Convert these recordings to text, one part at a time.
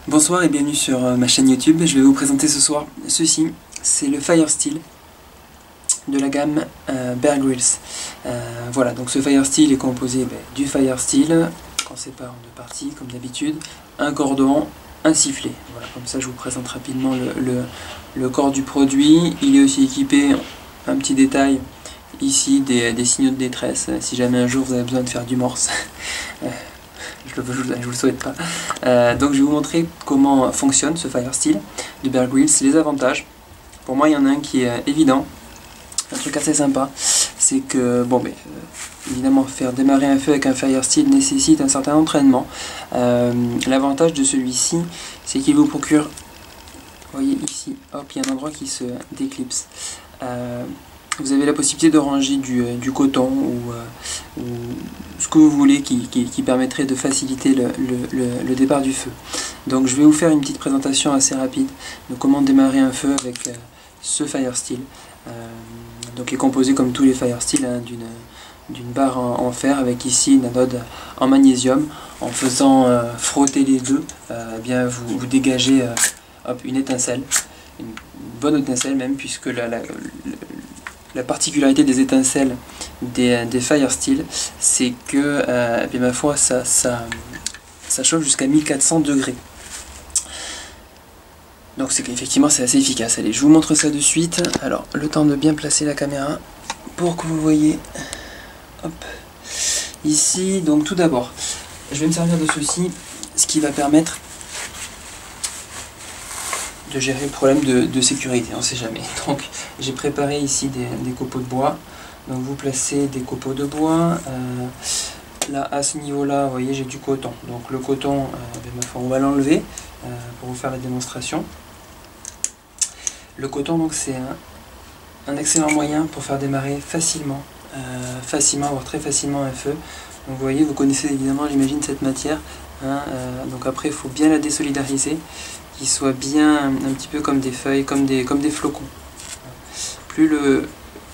Bonsoir et bienvenue sur ma chaîne YouTube. Je vais vous présenter ce soir ceci. C'est le Fire Steel de la gamme Bear Grylls. Voilà, donc ce Fire Steel est composé du Fire Steel, qu'on sépare en deux parties comme d'habitude, un cordon, un sifflet. Voilà, comme ça je vous présente rapidement le corps du produit. Il est aussi équipé, un petit détail, ici des signaux de détresse, si jamais un jour vous avez besoin de faire du morse. Je vous le souhaite pas. Donc je vais vous montrer comment fonctionne ce Fire Steel de Bear Grylls, les avantages. Pour moi il y en a un qui est évident, un truc assez sympa, c'est que évidemment faire démarrer un feu avec un Fire Steel nécessite un certain entraînement. L'avantage de celui-ci, c'est qu'il vous procure, vous voyez ici, hop, il y a un endroit qui se déclipse. Vous avez la possibilité de ranger du coton ou ce que vous voulez qui permettrait de faciliter le départ du feu. Donc je vais vous faire une petite présentation assez rapide de comment démarrer un feu avec ce Fire Steel. Donc il est composé comme tous les Fire Steel d'une barre en fer avec ici une anode en magnésium. En faisant frotter les deux, bien vous dégagez une étincelle, une bonne étincelle même, puisque la particularité des étincelles des Fire Steel, c'est que, ma foi, ça chauffe jusqu'à 1400 degrés. Donc effectivement c'est assez efficace. Allez, je vous montre ça de suite. Alors, le temps de bien placer la caméra pour que vous voyez. Hop. Ici, donc tout d'abord, je vais me servir de ceci, ce qui va permettre de gérer le problème de sécurité, on ne sait jamais. Donc j'ai préparé ici des copeaux de bois. Donc vous placez des copeaux de bois. Là à ce niveau là, vous voyez, j'ai du coton. Donc le coton, on va l'enlever pour vous faire la démonstration. Le coton, donc c'est un excellent moyen pour faire démarrer facilement, voire très facilement un feu. Donc vous voyez, vous connaissez évidemment, j'imagine, cette matière. Donc après il faut bien la désolidariser, qu'il soit bien un petit peu comme des feuilles, comme des flocons. Plus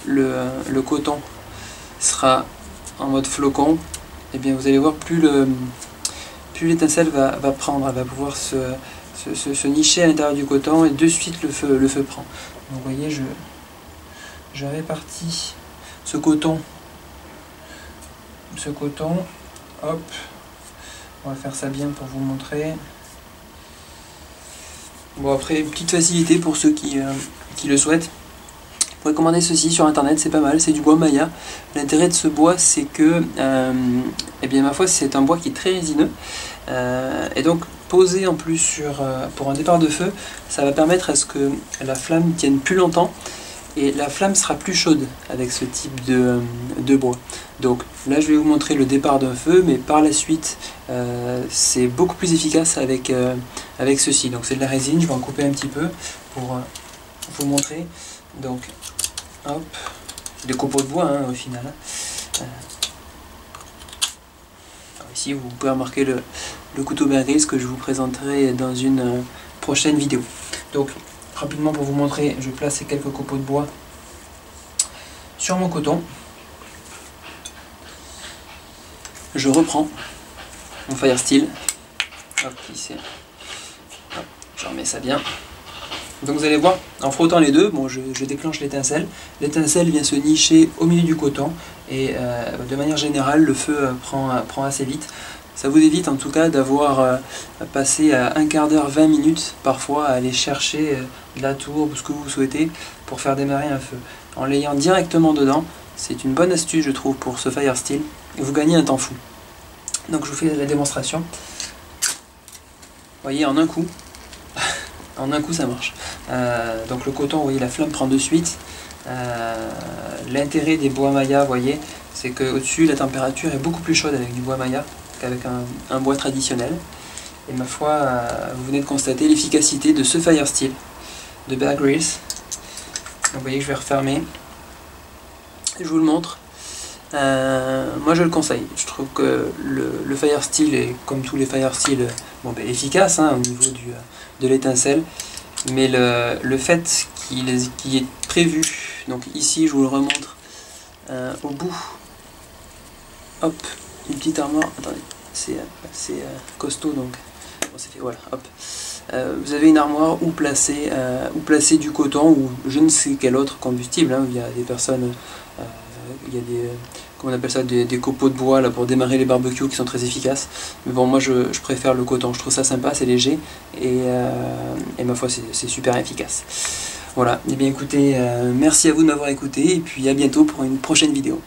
le coton sera en mode flocon, et bien vous allez voir, plus l'étincelle va prendre, elle va pouvoir se nicher à l'intérieur du coton, et de suite le feu prend. Donc vous voyez, je répartis ce coton, hop, on va faire ça bien pour vous montrer. Bon, après, petite facilité pour ceux qui le souhaitent. Vous pouvez commander ceci sur internet, c'est pas mal, c'est du bois Maya. L'intérêt de ce bois, c'est que, ma foi, c'est un bois qui est très résineux. Et donc, posé en plus pour un départ de feu, ça va permettre à ce que la flamme tienne plus longtemps. Et la flamme sera plus chaude avec ce type de bois. Donc là je vais vous montrer le départ d'un feu, mais par la suite c'est beaucoup plus efficace avec ceci. Donc c'est de la résine, je vais en couper un petit peu pour vous montrer. Donc hop, des copeaux de bois au final. Ici vous pouvez remarquer le couteau Bear Grylls que je vous présenterai dans une prochaine vidéo. Donc rapidement pour vous montrer, je place ces quelques copeaux de bois sur mon coton. Je reprends mon Fire Steel. Hop, ici. Hop, je remets ça bien. Donc vous allez voir, en frottant les deux, bon, je déclenche l'étincelle. L'étincelle vient se nicher au milieu du coton et de manière générale, le feu prend assez vite. Ça vous évite en tout cas d'avoir passé un quart d'heure, 20 minutes parfois à aller chercher de la tourbe ou ce que vous souhaitez pour faire démarrer un feu. En l'ayant directement dedans, c'est une bonne astuce je trouve pour ce Fire Steel et vous gagnez un temps fou. Donc je vous fais la démonstration. Vous voyez, en un coup, ça marche. Donc le coton, vous voyez, la flamme prend de suite. L'intérêt des bois Maya, vous voyez, c'est qu'au-dessus la température est beaucoup plus chaude avec du bois Maya qu'avec un bois traditionnel. Et ma foi, vous venez de constater l'efficacité de ce Fire Steel de Bear Grylls. Donc vous voyez que je vais refermer. Je vous le montre. Moi je le conseille. Je trouve que le Fire Steel est, comme tous les Fire Steel, efficace au niveau de l'étincelle. Mais le fait qu'il est prévu, donc ici je vous le remontre, au bout, hop, une petite armoire, attendez, c'est costaud, donc bon, c'est fait, voilà, hop. Vous avez une armoire où placer du coton ou je ne sais quel autre combustible, hein. Il y a des personnes, il y a des, comment on appelle ça, des copeaux de bois là, pour démarrer les barbecues qui sont très efficaces. Mais bon, moi je préfère le coton, je trouve ça sympa, c'est léger et ma foi c'est super efficace. Voilà, et bien écoutez, merci à vous de m'avoir écouté et puis à bientôt pour une prochaine vidéo.